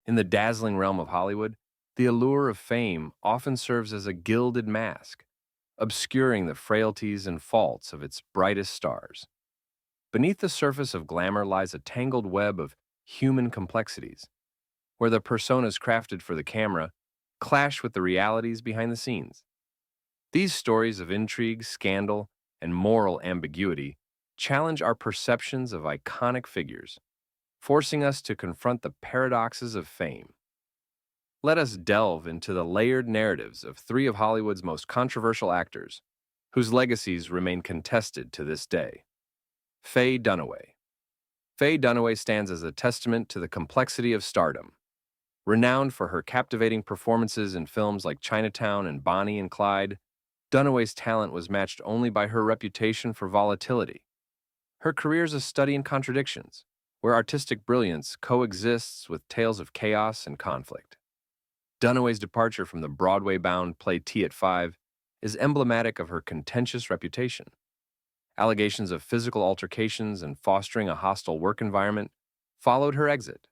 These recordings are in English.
In the dazzling realm of Hollywood, the allure of fame often serves as a gilded mask, obscuring the frailties and faults of its brightest stars. Beneath the surface of glamour lies a tangled web of human complexities, where the personas crafted for the camera clash with the realities behind the scenes. These stories of intrigue, scandal, and moral ambiguity challenge our perceptions of iconic figures, forcing us to confront the paradoxes of fame. Let us delve into the layered narratives of three of Hollywood's most controversial actors, whose legacies remain contested to this day. Faye Dunaway. Faye Dunaway stands as a testament to the complexity of stardom. Renowned for her captivating performances in films like Chinatown and Bonnie and Clyde, Dunaway's talent was matched only by her reputation for volatility. Her career is a study in contradictions, where artistic brilliance coexists with tales of chaos and conflict. Dunaway's departure from the Broadway-bound play Tea at Five is emblematic of her contentious reputation. Allegations of physical altercations and fostering a hostile work environment followed her exit,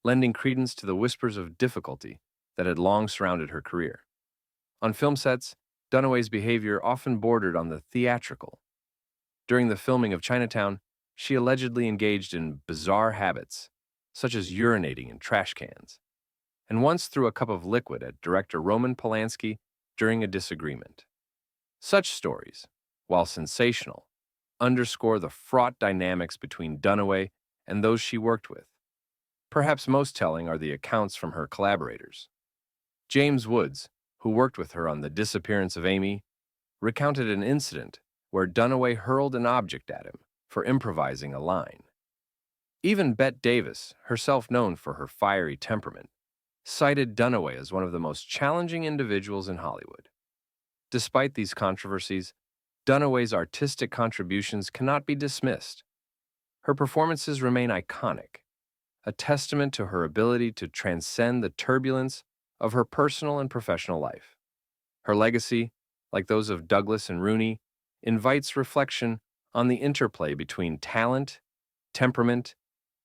lending credence to the whispers of difficulty that had long surrounded her career. On film sets, Dunaway's behavior often bordered on the theatrical. During the filming of Chinatown, she allegedly engaged in bizarre habits, such as urinating in trash cans, and once threw a cup of liquid at director Roman Polanski during a disagreement. Such stories, while sensational, underscore the fraught dynamics between Dunaway and those she worked with. Perhaps most telling are the accounts from her collaborators. James Woods, who worked with her on The Disappearance of Amy, recounted an incident where Dunaway hurled an object at him for improvising a line. Even Bette Davis, herself known for her fiery temperament, cited Dunaway as one of the most challenging individuals in Hollywood. Despite these controversies, Dunaway's artistic contributions cannot be dismissed. Her performances remain iconic, a testament to her ability to transcend the turbulence of her personal and professional life. Her legacy, like those of Douglas and Rooney, invites reflection on the interplay between talent, temperament,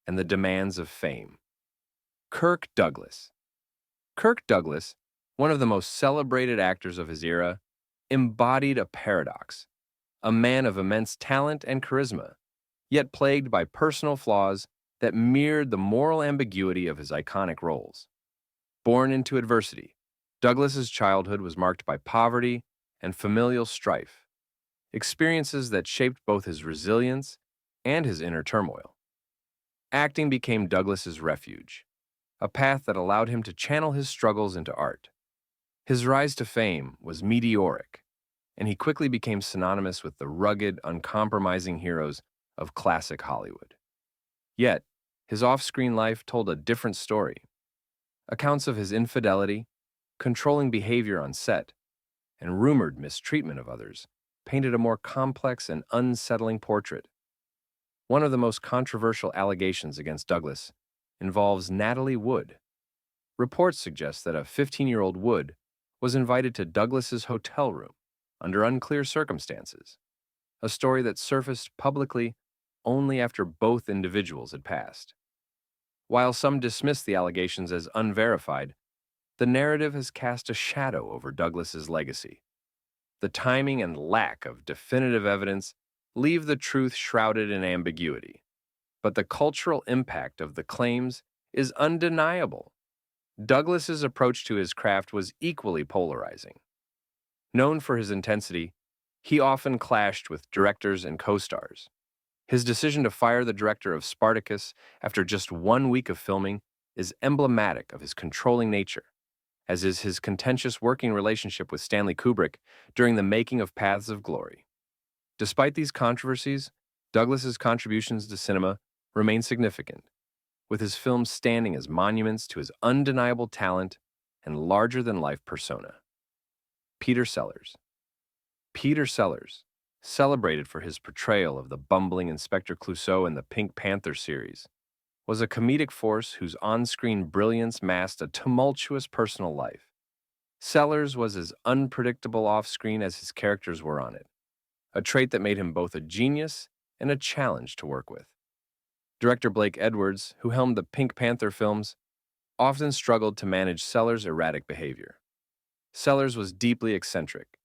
and the demands of fame. Kirk Douglas. Kirk Douglas, one of the most celebrated actors of his era, embodied a paradox, a man of immense talent and charisma, yet plagued by personal flaws that mirrored the moral ambiguity of his iconic roles. Born into adversity, Douglas's childhood was marked by poverty and familial strife, experiences that shaped both his resilience and his inner turmoil. Acting became Douglas's refuge, a path that allowed him to channel his struggles into art. His rise to fame was meteoric, and he quickly became synonymous with the rugged, uncompromising heroes of classic Hollywood. Yet, his off-screen life told a different story. Accounts of his infidelity, controlling behavior on set, and rumored mistreatment of others painted a more complex and unsettling portrait. One of the most controversial allegations against Douglas involves Natalie Wood. Reports suggest that a 15-year-old Wood was invited to Douglas's hotel room under unclear circumstances, a story that surfaced publicly only after both individuals had passed. While some dismiss the allegations as unverified, the narrative has cast a shadow over Douglas's legacy. The timing and lack of definitive evidence leave the truth shrouded in ambiguity, but the cultural impact of the claims is undeniable. Douglas's approach to his craft was equally polarizing. Known for his intensity, he often clashed with directors and co-stars. His decision to fire the director of Spartacus after just 1 week of filming is emblematic of his controlling nature, as is his contentious working relationship with Stanley Kubrick during the making of Paths of Glory. Despite these controversies, Douglas's contributions to cinema remain significant, with his films standing as monuments to his undeniable talent and larger-than-life persona. Peter Sellers. Peter Sellers, celebrated for his portrayal of the bumbling Inspector Clouseau in the Pink Panther series, was a comedic force whose on-screen brilliance masked a tumultuous personal life. Sellers was as unpredictable off-screen as his characters were on it, a trait that made him both a genius and a challenge to work with. Director Blake Edwards, who helmed the Pink Panther films, often struggled to manage Sellers' erratic behavior. Sellers was deeply eccentric.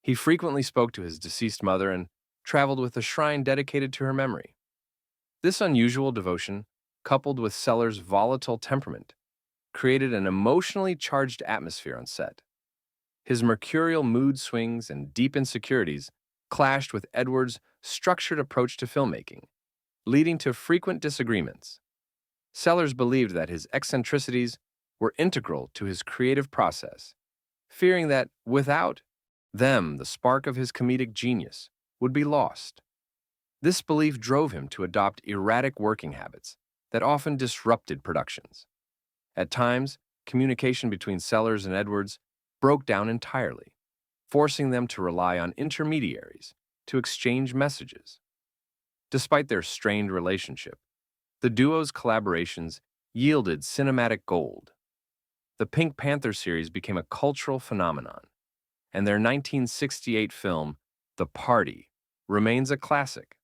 He frequently spoke to his deceased mother and traveled with a shrine dedicated to her memory. This unusual devotion, coupled with Sellers' volatile temperament, created an emotionally charged atmosphere on set. His mercurial mood swings and deep insecurities clashed with Edwards' structured approach to filmmaking, leading to frequent disagreements. Sellers believed that his eccentricities were integral to his creative process, fearing that without them, the spark of his comedic genius would be lost. This belief drove him to adopt erratic working habits that often disrupted productions. At times, communication between Sellers and Edwards broke down entirely, forcing them to rely on intermediaries to exchange messages. Despite their strained relationship, the duo's collaborations yielded cinematic gold. The Pink Panther series became a cultural phenomenon, and their 1968 film, The Party, remains a classic.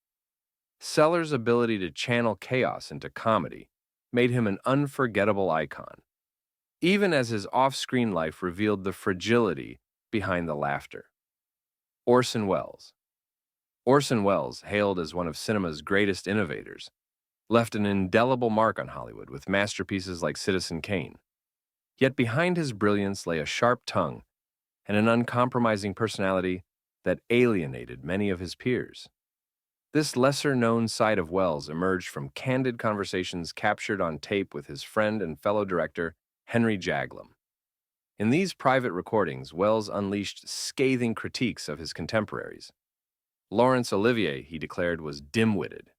Sellers' ability to channel chaos into comedy made him an unforgettable icon, even as his off-screen life revealed the fragility behind the laughter. Orson Welles. Orson Welles, hailed as one of cinema's greatest innovators, left an indelible mark on Hollywood with masterpieces like Citizen Kane. Yet behind his brilliance lay a sharp tongue and an uncompromising personality that alienated many of his peers. This lesser-known side of Welles emerged from candid conversations captured on tape with his friend and fellow director, Henry Jaglom. In these private recordings, Welles unleashed scathing critiques of his contemporaries. Laurence Olivier, he declared, was dim-witted.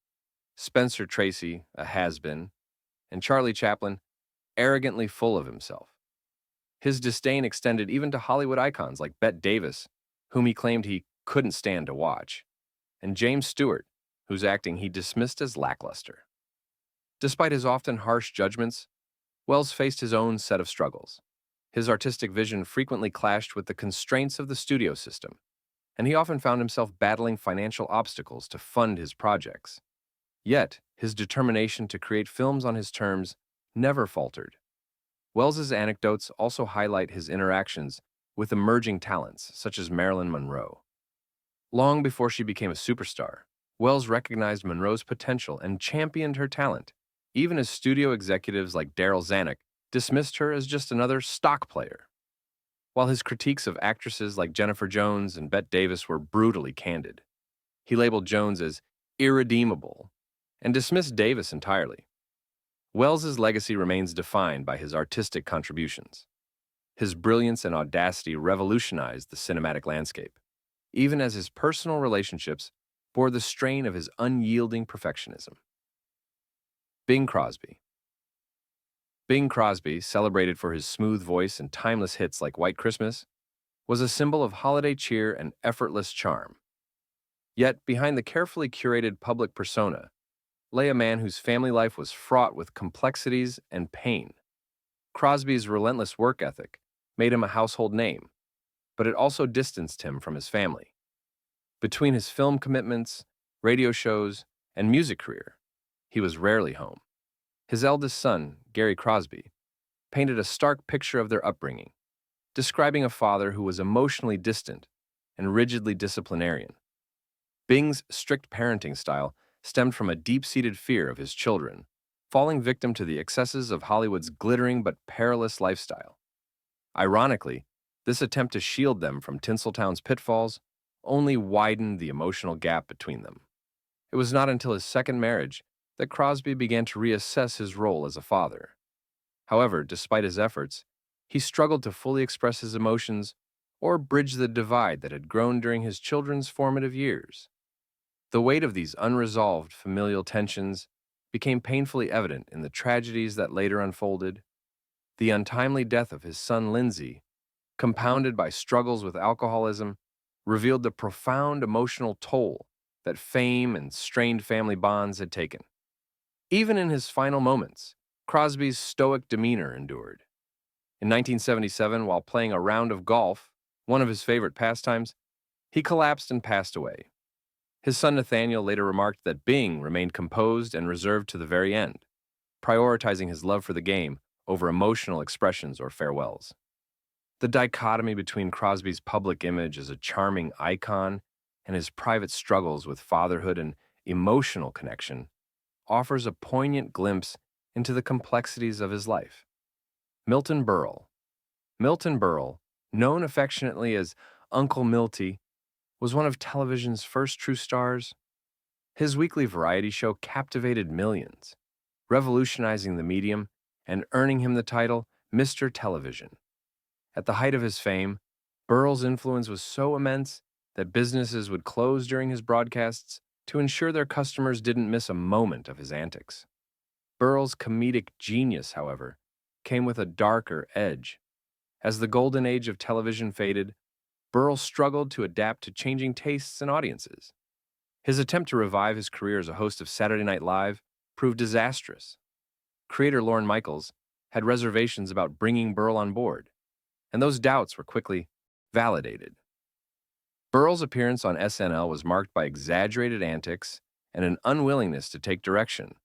Spencer Tracy, a has-been, and Charlie Chaplin, arrogantly full of himself. His disdain extended even to Hollywood icons like Bette Davis, whom he claimed he couldn't stand to watch, and James Stewart, whose acting he dismissed as lackluster. Despite his often harsh judgments, Welles faced his own set of struggles. His artistic vision frequently clashed with the constraints of the studio system, and he often found himself battling financial obstacles to fund his projects. Yet, his determination to create films on his terms never faltered. Welles's anecdotes also highlight his interactions with emerging talents such as Marilyn Monroe. Long before she became a superstar, Welles recognized Monroe's potential and championed her talent, even as studio executives like Darryl Zanuck dismissed her as just another stock player. While his critiques of actresses like Jennifer Jones and Bette Davis were brutally candid, he labeled Jones as irredeemable and dismissed Davis entirely. Welles's legacy remains defined by his artistic contributions. His brilliance and audacity revolutionized the cinematic landscape, even as his personal relationships bore the strain of his unyielding perfectionism. Bing Crosby. Bing Crosby, celebrated for his smooth voice and timeless hits like White Christmas, was a symbol of holiday cheer and effortless charm. Yet, behind the carefully curated public persona, lay a man whose family life was fraught with complexities and pain. Crosby's relentless work ethic made him a household name, but it also distanced him from his family. Between his film commitments, radio shows, and music career, he was rarely home. His eldest son, Gary Crosby, painted a stark picture of their upbringing, describing a father who was emotionally distant and rigidly disciplinarian. Bing's strict parenting style stemmed from a deep-seated fear of his children, falling victim to the excesses of Hollywood's glittering but perilous lifestyle. Ironically, this attempt to shield them from Tinseltown's pitfalls only widened the emotional gap between them. It was not until his second marriage that Crosby began to reassess his role as a father. However, despite his efforts, he struggled to fully express his emotions or bridge the divide that had grown during his children's formative years. The weight of these unresolved familial tensions became painfully evident in the tragedies that later unfolded. The untimely death of his son Lindsay, compounded by struggles with alcoholism, revealed the profound emotional toll that fame and strained family bonds had taken. Even in his final moments, Crosby's stoic demeanor endured. In 1977, while playing a round of golf, one of his favorite pastimes, he collapsed and passed away. His son Nathaniel later remarked that Bing remained composed and reserved to the very end, prioritizing his love for the game over emotional expressions or farewells. The dichotomy between Crosby's public image as a charming icon and his private struggles with fatherhood and emotional connection offers a poignant glimpse into the complexities of his life. Milton Berle. Milton Berle, known affectionately as Uncle Milty, was one of television's first true stars. His weekly variety show captivated millions, revolutionizing the medium and earning him the title Mr. Television. At the height of his fame, Berle's influence was so immense that businesses would close during his broadcasts to ensure their customers didn't miss a moment of his antics. Berle's comedic genius, however, came with a darker edge. As the golden age of television faded, Berle struggled to adapt to changing tastes and audiences. His attempt to revive his career as a host of Saturday Night Live proved disastrous. Creator Lorne Michaels had reservations about bringing Berle on board, and those doubts were quickly validated. Berle's appearance on SNL was marked by exaggerated antics and an unwillingness to take direction.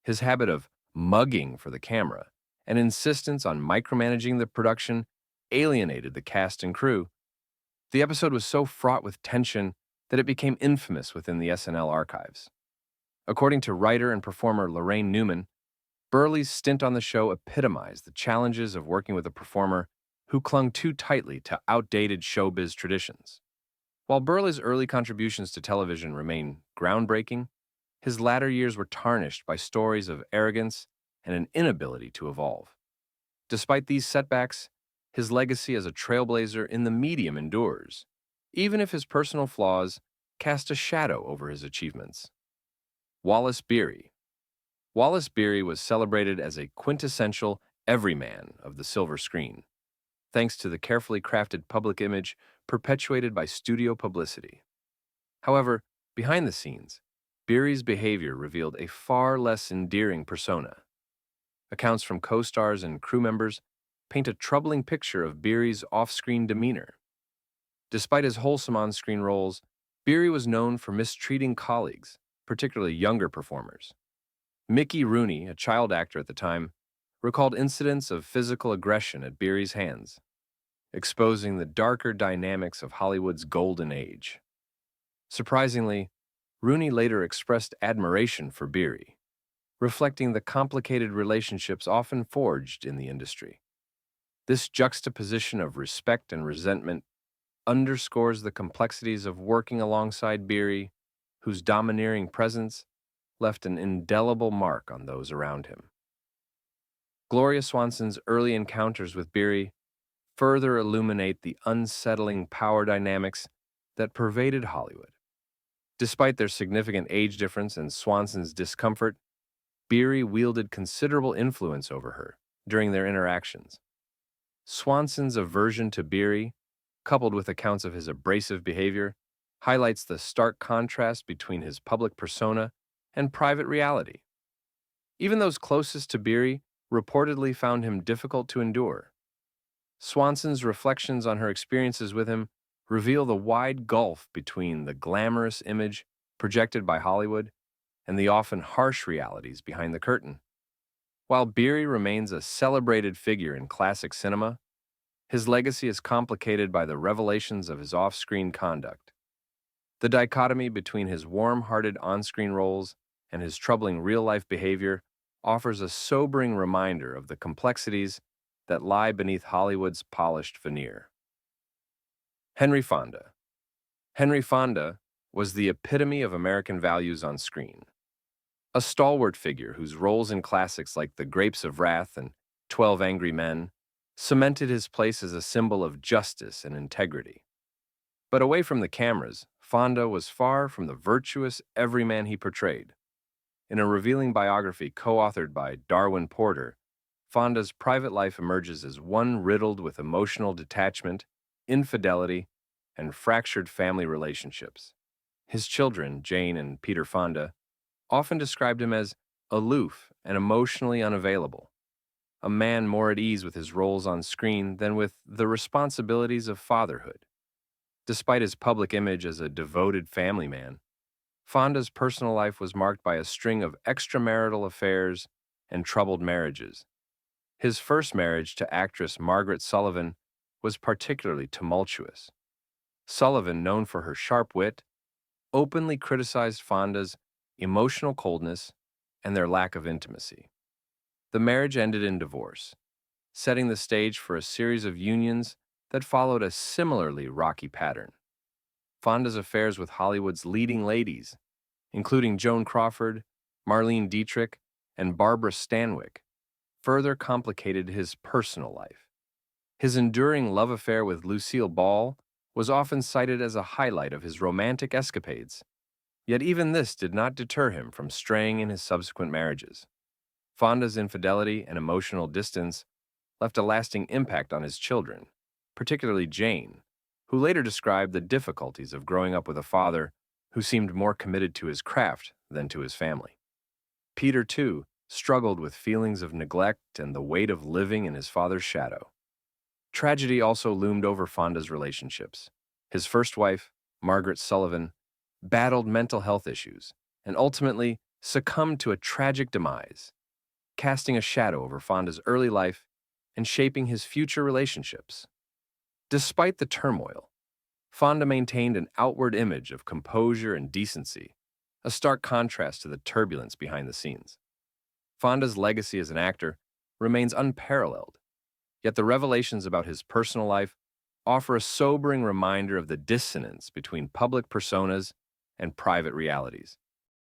His habit of mugging for the camera and insistence on micromanaging the production alienated the cast and crew. The episode was so fraught with tension that it became infamous within the SNL archives. According to writer and performer Lorraine Newman, Berle's stint on the show epitomized the challenges of working with a performer who clung too tightly to outdated showbiz traditions. While Berle's early contributions to television remain groundbreaking, his latter years were tarnished by stories of arrogance and an inability to evolve. Despite these setbacks, his legacy as a trailblazer in the medium endures, even if his personal flaws cast a shadow over his achievements. Wallace Beery. Wallace Beery was celebrated as a quintessential everyman of the silver screen, thanks to the carefully crafted public image perpetuated by studio publicity. However, behind the scenes, Beery's behavior revealed a far less endearing persona. Accounts from co-stars and crew members paint a troubling picture of Beery's off-screen demeanor. Despite his wholesome on-screen roles, Beery was known for mistreating colleagues, particularly younger performers. Mickey Rooney, a child actor at the time, recalled incidents of physical aggression at Beery's hands, exposing the darker dynamics of Hollywood's golden age. Surprisingly, Rooney later expressed admiration for Beery, reflecting the complicated relationships often forged in the industry. This juxtaposition of respect and resentment underscores the complexities of working alongside Beery, whose domineering presence left an indelible mark on those around him. Gloria Swanson's early encounters with Beery further illuminate the unsettling power dynamics that pervaded Hollywood. Despite their significant age difference and Swanson's discomfort, Beery wielded considerable influence over her during their interactions. Swanson's aversion to Beery, coupled with accounts of his abrasive behavior, highlights the stark contrast between his public persona and private reality. Even those closest to Beery reportedly found him difficult to endure. Swanson's reflections on her experiences with him reveal the wide gulf between the glamorous image projected by Hollywood and the often harsh realities behind the curtain. While Beery remains a celebrated figure in classic cinema, his legacy is complicated by the revelations of his off-screen conduct. The dichotomy between his warm-hearted on-screen roles and his troubling real-life behavior offers a sobering reminder of the complexities that lie beneath Hollywood's polished veneer. Henry Fonda. Henry Fonda was the epitome of American values on screen. A stalwart figure whose roles in classics like The Grapes of Wrath and 12 Angry Men cemented his place as a symbol of justice and integrity. But away from the cameras, Fonda was far from the virtuous everyman he portrayed. In a revealing biography co-authored by Darwin Porter, Fonda's private life emerges as one riddled with emotional detachment, infidelity, and fractured family relationships. His children, Jane and Peter Fonda, often described him as aloof and emotionally unavailable, a man more at ease with his roles on screen than with the responsibilities of fatherhood. Despite his public image as a devoted family man, Fonda's personal life was marked by a string of extramarital affairs and troubled marriages. His first marriage to actress Margaret Sullivan was particularly tumultuous. Sullivan, known for her sharp wit, openly criticized Fonda's emotional coldness and their lack of intimacy. The marriage ended in divorce, setting the stage for a series of unions that followed a similarly rocky pattern. Fonda's affairs with Hollywood's leading ladies, including Joan Crawford, Marlene Dietrich, and Barbara Stanwyck, further complicated his personal life. His enduring love affair with Lucille Ball was often cited as a highlight of his romantic escapades, yet even this did not deter him from straying in his subsequent marriages. Fonda's infidelity and emotional distance left a lasting impact on his children, particularly Jane, who later described the difficulties of growing up with a father who seemed more committed to his craft than to his family. Peter, too, struggled with feelings of neglect and the weight of living in his father's shadow. Tragedy also loomed over Fonda's relationships. His first wife, Margaret Sullivan, battled mental health issues and ultimately succumbed to a tragic demise, casting a shadow over Fonda's early life and shaping his future relationships. Despite the turmoil, Fonda maintained an outward image of composure and decency, a stark contrast to the turbulence behind the scenes. Fonda's legacy as an actor remains unparalleled, yet the revelations about his personal life offer a sobering reminder of the dissonance between public personas and private realities.